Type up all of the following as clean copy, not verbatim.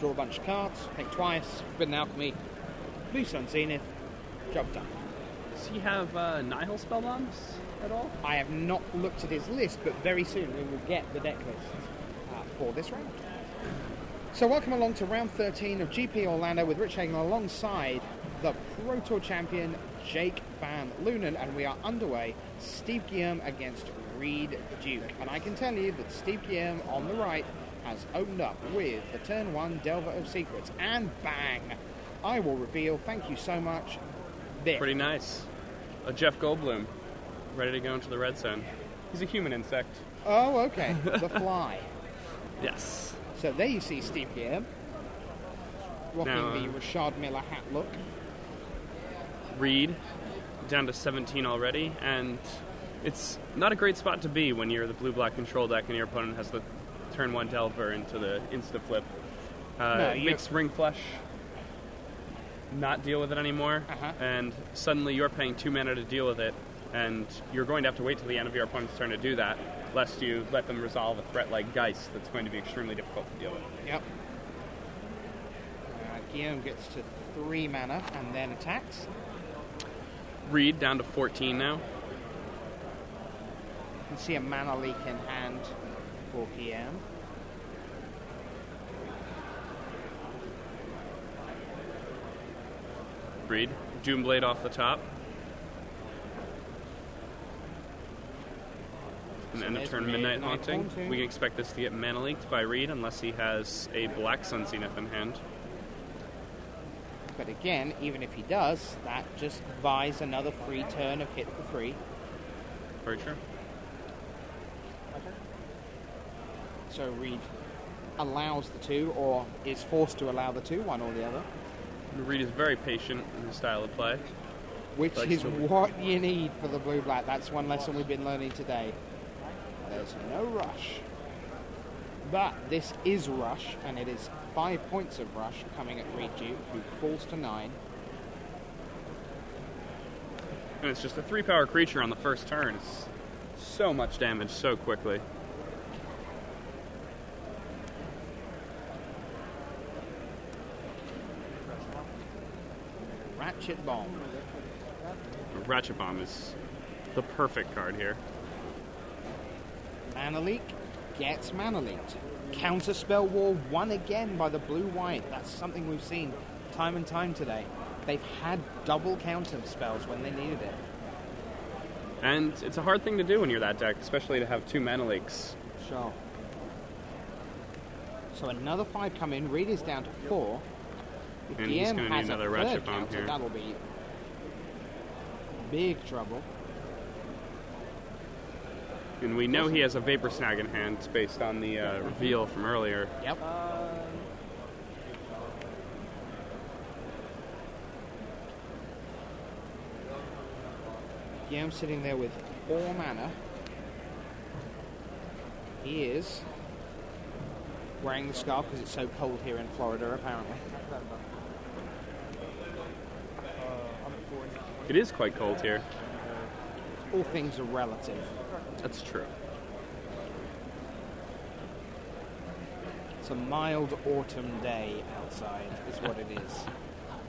draw a bunch of cards, think twice, Forbidden Alchemy, Blue Sun Zenith, job done. Does he have Nihil spell bombs at all? I have not looked at his list, but very soon we will get the deck list for this round. So welcome along to round 13 of GP Orlando with Rich Hagen alongside the Pro Tour champion Jake Van Lunen, and we are underway. Steve Guillerm against Reed Duke, and I can tell you that Steve Guillerm on the right has opened up with the turn 1 Delver of Secrets, and bang! I will reveal, thank you so much, this. Pretty nice. A Jeff Goldblum, ready to go into the red zone. He's a human insect. Oh, okay. The fly. Yes. So there you see Steve Guillerm, rocking Now, the Rashad Miller hat look. Reed, down to 17 already, and it's not a great spot to be when you're the blue-black control deck and your opponent has the turn 1 Delver into the insta-flip. Makes Ring Flush not deal with it anymore, and suddenly you're paying 2 mana to deal with it, and you're going to have to wait till the end of your opponent's turn to do that, lest you let them resolve a threat like Geist that's going to be extremely difficult to deal with. Yep. Guillaume gets to 3 mana and then attacks. Reed down to 14 now. You can see a mana leak in hand for Guillaume. Reed, Doomblade off the top. And end of turn Midnight Haunting. We can expect this to get mana leaked by Reed unless he has a Black Sun Zenith in hand. But again, even if he does, that just buys another free turn of hit for free. Very true. So Reed allows the 2, or is forced to allow the 2, one or the other. Reed is very patient in his style of play. Which is what you need for the blue-black. That's one lesson we've been learning today. There's no rush. But this is rush, and it is 5 points of rush coming at Reed Duke, who falls to 9. And it's just a 3-power creature on the first turn. It's so much damage so quickly. Ratchet Bomb. Ratchet Bomb is the perfect card here. Mana leak gets mana leaked. Counter Spell War won again by the blue-white. That's something we've seen time and time today. They've had double counter spells when they needed it. And it's a hard thing to do when you're that deck, especially to have 2 mana leaks. Sure. So another 5 come in. Reed is down to 4. If And he's going to need another Ratchet Bomb counter, here. that'll be big trouble. And we know he has a Vapor Snag in hand based on the reveal from earlier. Yep. Guillaume sitting there with 4 mana. He is wearing the scarf because it's so cold here in Florida, apparently. It is quite cold here. All things are relative. That's true. It's a mild autumn day outside, is what it is.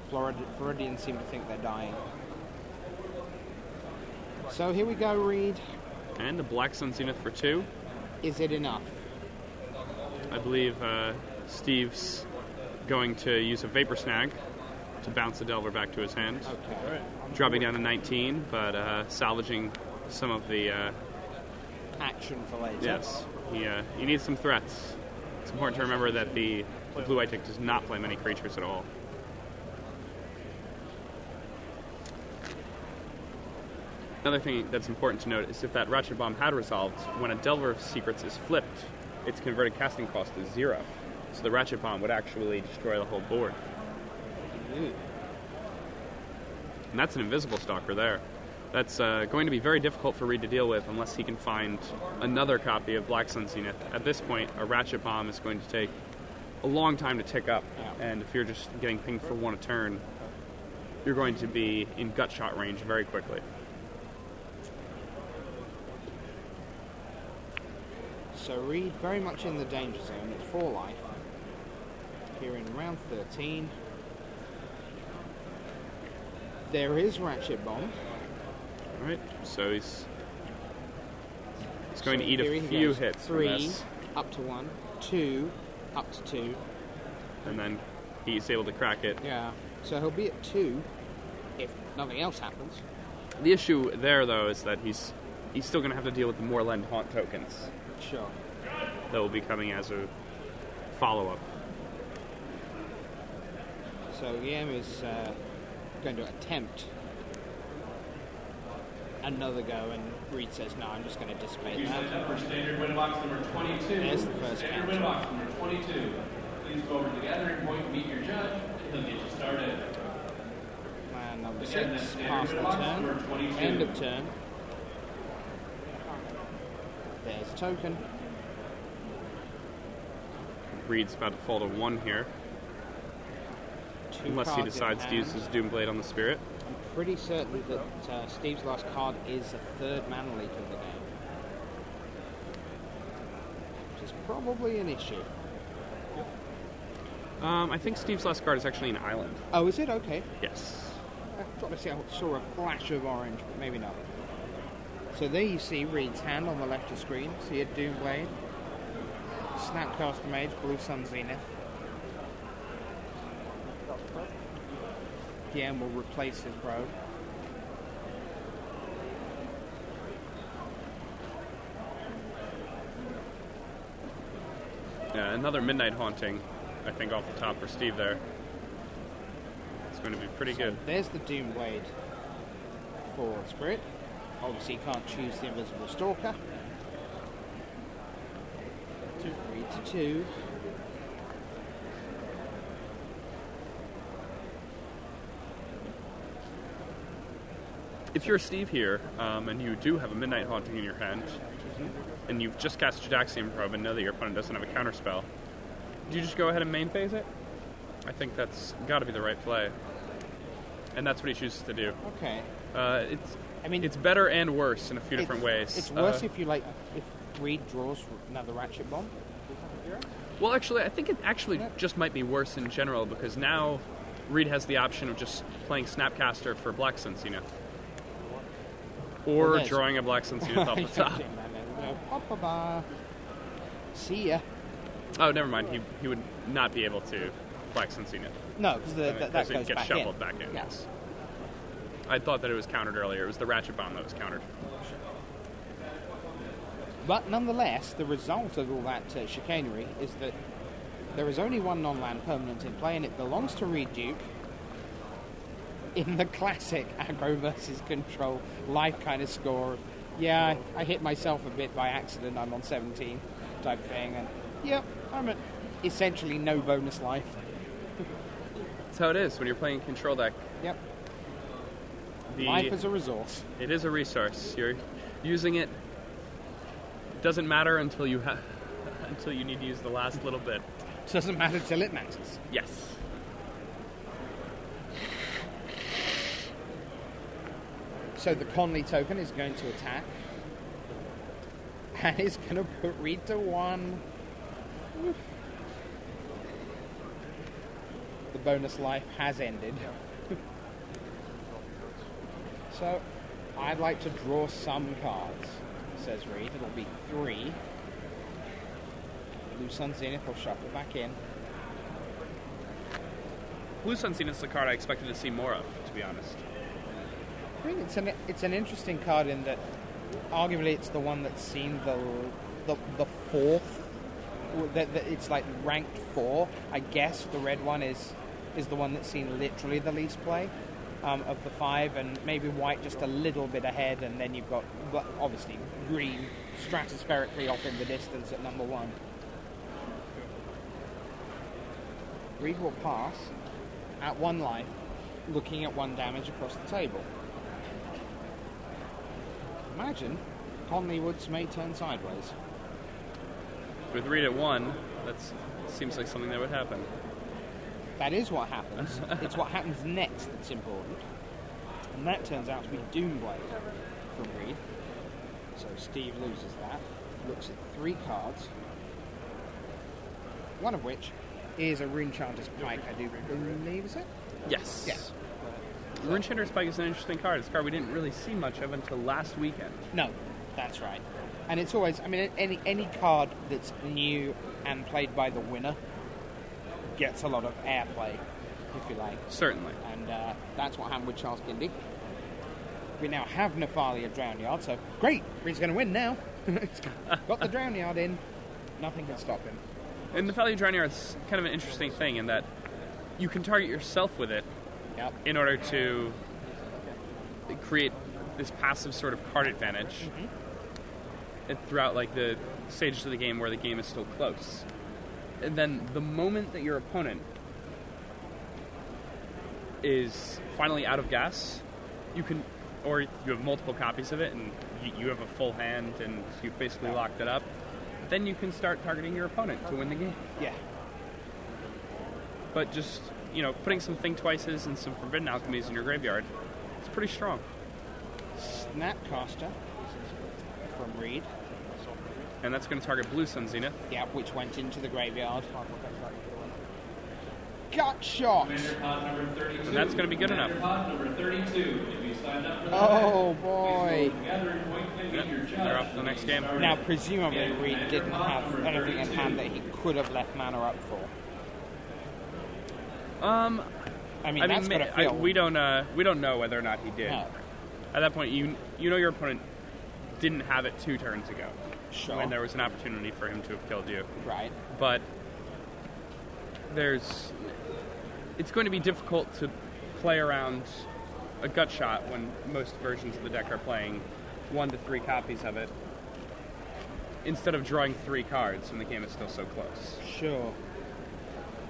Floridians seem to think they're dying. So here we go, Reed. And a Black Sun Zenith for 2. Is it enough? I believe Steve's going to use a Vapor Snag to bounce the Delver back to his hand. Okay. Dropping down to 19, but salvaging some of the... action for later. Yes. He needs some threats. It's important to remember that the blue-white deck does not play many creatures at all. Another thing that's important to note is if that Ratchet Bomb had resolved, when a Delver of Secrets is flipped, its converted casting cost is 0. So the Ratchet Bomb would actually destroy the whole board. And that's an invisible stalker there. That's going to be very difficult for Reed to deal with unless he can find another copy of Black Sun Zenith. At this point, a Ratchet Bomb is going to take a long time to tick up, and if you're just getting pinged for 1 a turn, you're going to be in gut shot range very quickly. So Reed very much in the danger zone at 4 life. here in round 13. There is Ratchet Bomb. Alright, so he's going to eat here a he few goes. hits. 3, from this, up to 1, 2, up to 2. and then he's able to crack it. Yeah, so he'll be at 2 if nothing else happens. The issue there, though, is that he's still going to have to deal with the Moorland Haunt tokens Sure. that will be coming as a follow-up. So Guillerm is going to attempt another go, and Reed says, no, I'm just going to dissipate Use that. that for standard win box number 22. There's the first standard count. win box number 22. Please go over to the gathering point, meet your judge, and he'll get you started. And number Again, 6, that's pass the standard win box number turn, 22. end of turn. There's a token. Reed's about to fall to 1 here, 2 unless he cards in decides to use hand. his Doomblade on the Spirit. I'm pretty certain that Steve's last card is a 3rd mana leak of the game, which is probably an issue. I think Steve's last card is actually an island. Oh, is it? Okay. Yes. I thought I saw a flash of orange, but maybe not. So there you see Reed's hand on the left of screen. See a Doomblade, Snapcaster Mage, Blue Sun Zenith. Guillerm will replace his rogue. Yeah, another Midnight Haunting, I think, off the top for Steve there. It's going to be pretty good. There's the Doomblade for Spirit. Obviously, you can't choose the Invisible Stalker. 3 to 2. If you're Steve here, and you do have a Midnight Haunting in your hand, and you've just cast Judaxian Probe and know that your opponent doesn't have a counterspell, do you just go ahead and main phase it? I think that's got to be the right play. And that's what he chooses to do. Okay. It's better and worse in a few different ways. It's worse if Reed draws another Ratchet Bomb. Well, actually, I think it actually just might be worse in general, because now Reed has the option of just playing Snapcaster for Black Sun Zenith. Or drawing a Black Sun Zenith off the top. See ya. Oh, never mind. He would not be able to Black Sun Zenith. No, because that goes it gets back shuffled in. back in. Yeah. Yes. I thought that it was countered earlier. It was the Ratchet Bomb that was countered. But nonetheless, the result of all that chicanery is that there is only one non-land permanent in play, and it belongs to Reed Duke in the classic aggro versus control life kind of score. Yeah, I hit myself a bit by accident, I'm on 17 type thing, and yep, I'm at essentially no bonus life. That's how it is when you're playing a control deck. Yep. Life is a resource. It is a resource. You're using it. Doesn't matter until you until you need to use the last little bit. Doesn't matter till it matters. Yes. So the Conley token is going to attack. And is going to put Reed to 1. The bonus life has ended. So, I'd like to draw some cards, says Reed. It'll be 3. Blue Sun Zenith will shuffle back in. Blue Sun Zenith's the card I expected to see more of, to be honest. I think it's an interesting card in that arguably it's the one that's seen the fourth. It's like ranked 4. I guess the red one is the one that's seen literally the least play of the 5, and maybe white just a little bit ahead, and then you've got obviously green stratospherically off in the distance at number 1. Reed will pass at 1 life, looking at 1 damage across the table. Imagine Conley Woods may turn sideways. With Reed at 1, that seems like something that would happen. That is what happens. It's what happens next that's important. And that turns out to be Doomblade from Reed. So Steve loses that. Looks at 3 cards. One of which is a Rune Chanter's Pike, I do believe, is it? Yes. Yes. Rune Chanter's Pike is an interesting card. It's a card we didn't really see much of until last weekend. No, that's right. And it's always, I mean, any card that's new and played by the winner gets a lot of airplay, if you like. Certainly. And that's what happened with Charles Gindy. We now have Nephalia Drownyard, so great, he's going to win now. He's got the Drownyard in, nothing can stop him. And Nephalia Drownyard is kind of an interesting thing in that you can target yourself with it in order to create this passive sort of card advantage throughout like the stages of the game where the game is still close. And then the moment that your opponent is finally out of gas, you can, or you have multiple copies of it and you have a full hand and you've basically locked it up, then you can start targeting your opponent to win the game. Yeah. But just, putting some Think Twices and some Forbidden Alchemies in your graveyard, it's pretty strong. Snapcaster from Reed. And that's going to target Blue Sun Zenith. Yeah, which went into the graveyard. Gut shot! And that's going to be good enough. Oh boy! They're off to the next game. Now, presumably, Reed didn't have anything in hand that he could have left mana up for. That's got to feel. We don't know whether or not he did. No. At that point, you know your opponent didn't have it 2 turns ago. Sure. When there was an opportunity for him to have killed you. Right. But it's going to be difficult to play around a gut shot when most versions of the deck are playing 1 to 3 copies of it instead of drawing 3 cards when the game is still so close. Sure.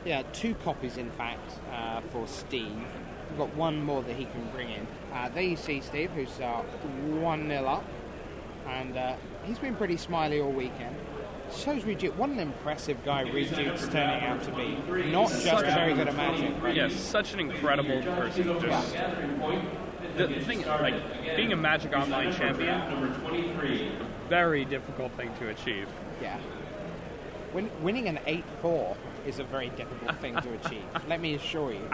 Yeah, 2 copies in fact for Steve. We've got 1 more that he can bring in. There you see Steve, who's 1-0 up, and he's been pretty smiley all weekend. So's Reed Duke. What an impressive guy Reed Duke's turning out to be. Not just very good at Magic. Yes, such an incredible person. Just the thing, like being a Magic Online champion, a very difficult thing to achieve. Yeah. Winning an 8-4 is a very difficult thing to achieve. Let me assure you.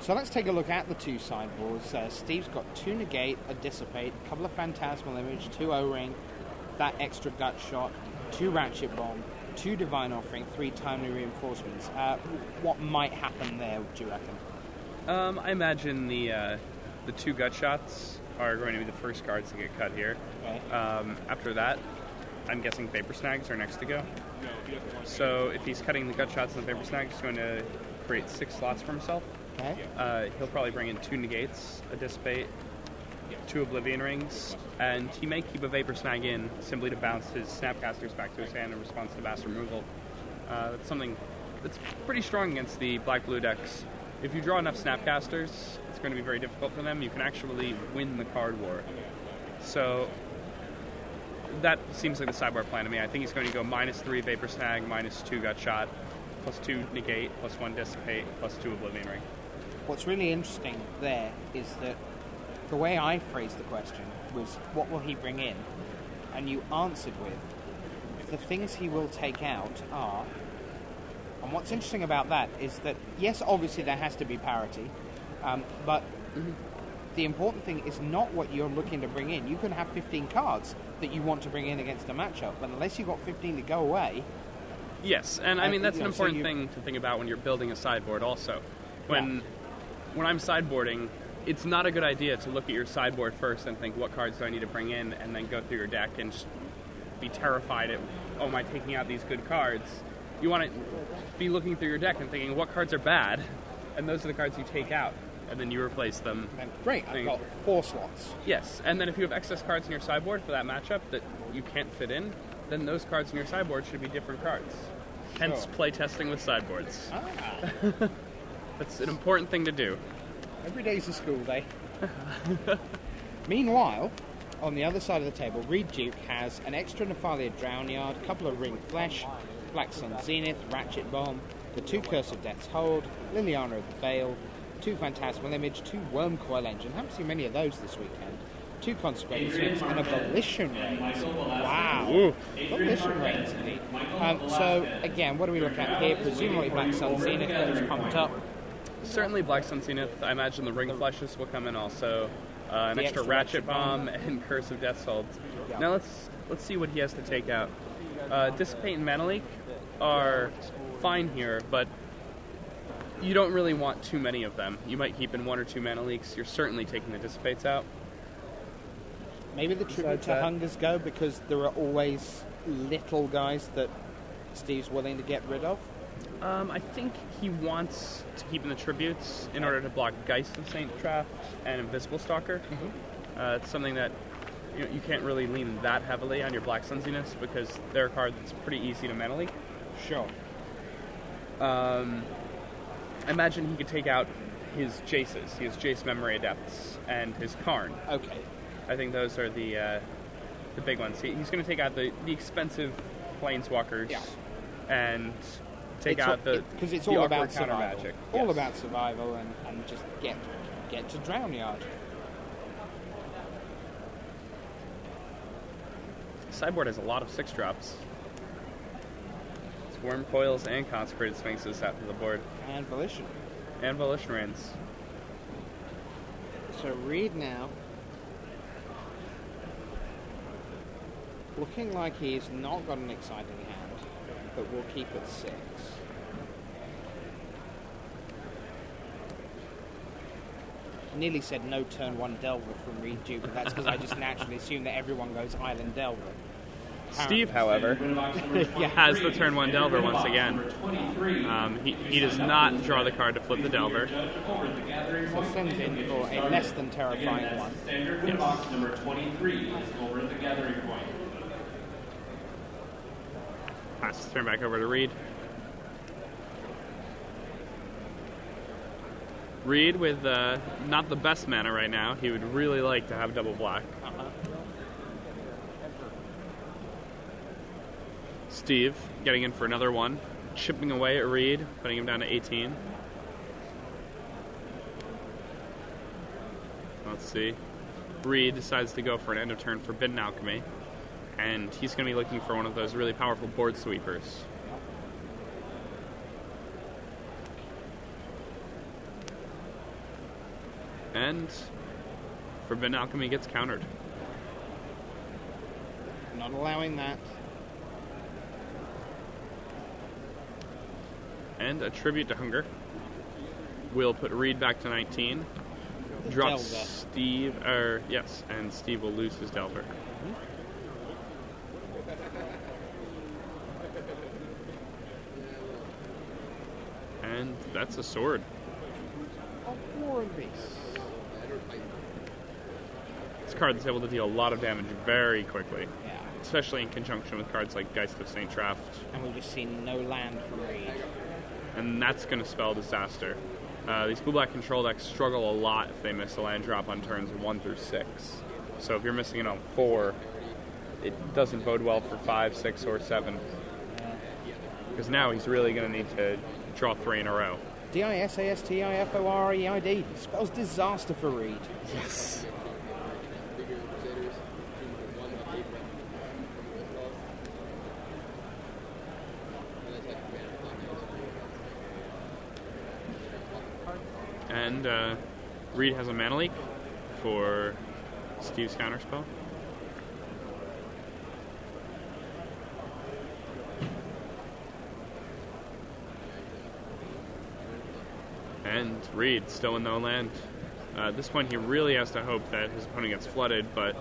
So let's take a look at the 2 sideboards. Steve's got 2 Negate, a Dissipate, a couple of Phantasmal Image, 2 O-Ring, that extra Gut Shot, 2 Ratchet Bomb, 2 Divine Offering, 3 Timely Reinforcements. What might happen there, do you reckon? I imagine the 2 Gut Shots are going to be the first cards to get cut here. Okay. After that, I'm guessing Vapor Snags are next to go. So if he's cutting the Gut Shots and the Vapor Snags, he's going to create 6 slots for himself. Okay. He'll probably bring in 2 Negates, a Dissipate, 2 Oblivion Rings, and he may keep a Vapor Snag in simply to bounce his Snapcasters back to his hand in response to Vast Removal. That's something that's pretty strong against the black-blue decks. If you draw enough Snapcasters, it's going to be very difficult for them. You can actually win the card war. So that seems like the sideboard plan to me. I think he's going to go -3 Vapor Snag, -2 Gut Shot, +2 Negate, +1 Dissipate, +2 Oblivion Ring. What's really interesting there is that the way I phrased the question was, what will he bring in? And you answered with, the things he will take out are... And what's interesting about that is that, yes, obviously there has to be parity, but the important thing is not what you're looking to bring in. You can have 15 cards that you want to bring in against a matchup, but unless you've got 15 to go away... Yes, and I mean, that's an important thing to think about when you're building a sideboard also. When I'm sideboarding, it's not a good idea to look at your sideboard first and think, what cards do I need to bring in, and then go through your deck and just be terrified at, oh, am I taking out these good cards? You want to be looking through your deck and thinking, what cards are bad? And those are the cards you take out, and then you replace them. Great, I've got 4 slots. Yes, and then if you have excess cards in your sideboard for that matchup that you can't fit in, then those cards in your sideboard should be different cards. Hence, play testing with sideboards. That's an important thing to do. Every day's a school day. Meanwhile, on the other side of the table, Reed Duke has an extra Nephalia Drownyard, a couple of Ring Flesh, Black Sun Zenith, Ratchet Bomb, the 2 Curse of Death's Hold, Liliana of the Veil, 2 Phantasmal Image, 2 Worm Coil Engine. Haven't seen many of those this weekend. 2 consecrated swings, and a volition raise. Wow. Ooh. Volition raise, indeed. So, again, what do we look at here? Presumably Black Sun Zenith gets pumped up. Certainly Black Sun Zenith. I imagine the Ring Flushes will come in also. An extra Ratchet Bomb and Curse of Death's Hold. Yeah. Now let's see what he has to take out. Dissipate and Mana Leak are fine here, but you don't really want too many of them. You might keep in 1 or 2 Mana Leaks. You're certainly taking the Dissipates out. Maybe the tribute to Hungers go because there are always little guys that Steve's willing to get rid of. I think he wants to keep in the tributes in order to block Geist of Saint Traft and Invisible Stalker. It's something that you can't really lean that heavily on your Black Sun Zeniths because they're a card that's pretty easy to mana leak. Sure. I imagine he could take out his Jaces. He has Jace Memory Adepts and his Karn. Okay. I think those are the big ones. He's going to take out the expensive Planeswalkers and take out because it's the all awkward about counter survival. magic. All Yes. about survival and just get to Drown Yard. Sideboard has a lot of 6-drops. It's Worm Coils and Consecrated Sphinxes out to the board. And Volition. And Volition Rains. So Reed now, looking like he's not got an exciting hand, but we'll keep it 6. Nearly said no turn 1 Delver from Reed Duke, but that's because I just naturally assume that everyone goes Island Delver. Steve, however, has the turn 1 Delver once again. He does not draw the card to flip the Delver. So sends in for a less than terrifying one. Standard box number 23 is over at the gathering point. Pass the turn back over to Reed. Reed with not the best mana right now. He would really like to have double black. Steve getting in for another one, chipping away at Reed, putting him down to 18. Let's see. Reed decides to go for an end of turn Forbidden Alchemy, and he's going to be looking for one of those really powerful board sweepers. And Forbidden Alchemy gets countered. Not allowing that. And a Tribute to Hunger. We'll put Reed back to 19. Drops Delver. Steve, yes, and Steve will lose his Delver. And that's a sword. War and Beast. This card is able to deal a lot of damage very quickly, Yeah. especially in conjunction with cards like Geist of Saint Traft. And we've just seen no land from Reed. And that's going to spell disaster. These blue-black control decks struggle a lot if they miss a land drop on turns 1 through 6. So if you're missing it on 4, it doesn't bode well for 5, 6, or 7. Because now he's really going to need to draw 3 in a row. D-I-S-A-S-T-I-F-O-R-E-I-D. Spells disaster for Reed. Yes. And Reed has a mana leak for Steve's counterspell. And Reed still in no land. At this point, he really has to hope that his opponent gets flooded, but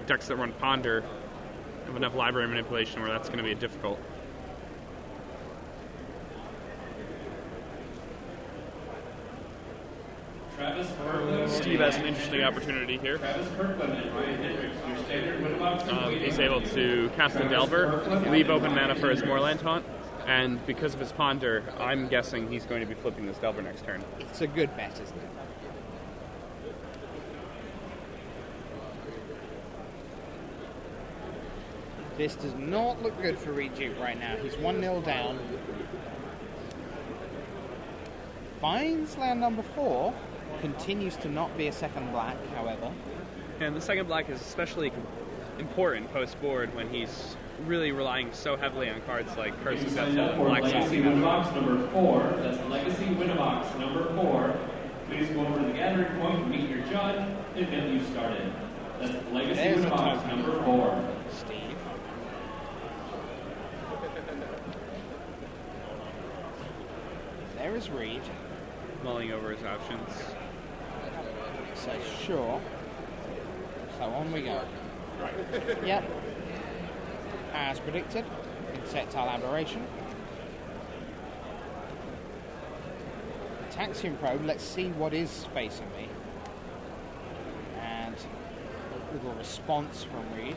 decks that run Ponder have enough library manipulation where that's going to be difficult. Steve has an interesting opportunity here. He's able to cast a Delver, leave open mana for his Moorland Taunt, and because of his Ponder, I'm guessing he's going to be flipping this Delver next turn. It's a good bet, isn't it? This does not look good for Reed Duke right now. He's 1-0 down. Finds land number 4. Continues to not be a second black, however. And the second black is especially important post-board when he's really relying so heavily on cards like Curse of Death and Black Legacy Winterbox number 4. That's Legacy Winterbox number 4. Please go over to the gathering point, meet your judge, and get you started. That's Legacy Winterbox number 4. Steve. There is Reed. mulling over his options. So sure. So on we go. Yep. As predicted, insectile aberration. Taxium probe, let's see what is facing me. And a little response from Reed.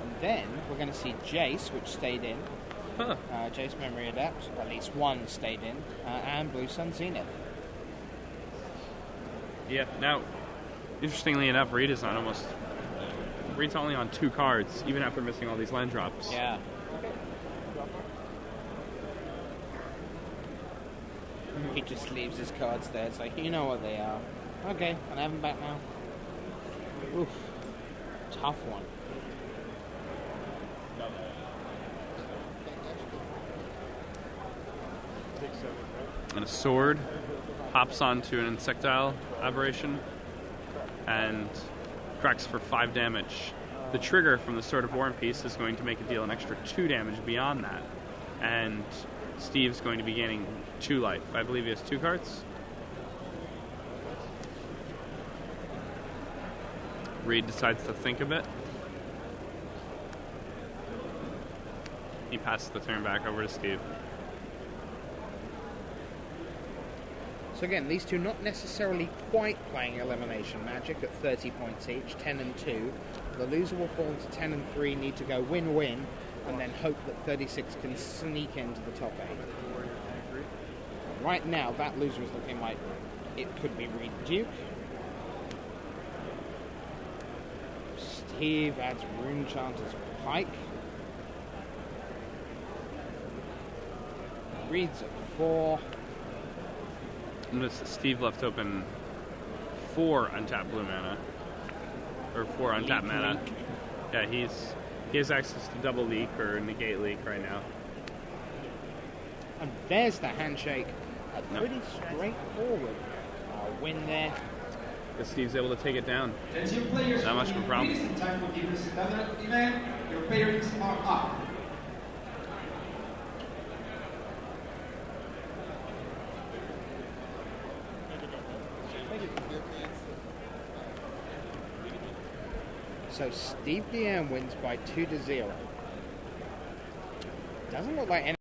And then we're going to see Jace, which stayed in. Huh. Jace Memory Adept, at least one stayed in, and Blue Sun Zenith. Yeah, now, interestingly enough, Reed's only on 2 cards, even after missing all these land drops. Yeah. He just leaves his cards there. It's like, you know what they are. Okay, and I have them back now. Oof. Tough one. And a sword hops onto an insectile aberration and cracks for 5 damage. The trigger from the Sword of War and Peace is going to make it deal an extra 2 damage beyond that. And Steve's going to be gaining 2 life. I believe he has 2 cards. Reed decides to think a bit. He passes the turn back over to Steve. So again, these two not necessarily quite playing elimination magic at 30 points each, 10 and 2. The loser will fall to 10 and 3, need to go win-win, and then hope that 36 can sneak into the top 8. Right now, that loser is looking like it could be Reed Duke. Steve adds Rune Chanter's Pike. Reed's at 4. Notice that Steve left open 4 untapped blue mana. Or 4 untapped mana. Leak. Yeah, he has access to double leak or negate leak right now. And there's the handshake. Pretty straightforward. Win there. Because Steve's able to take it down. Attention players, Not much of a problem. It is time for the event. Your pairings are up. So Steve DM wins by 2-0. Doesn't look like any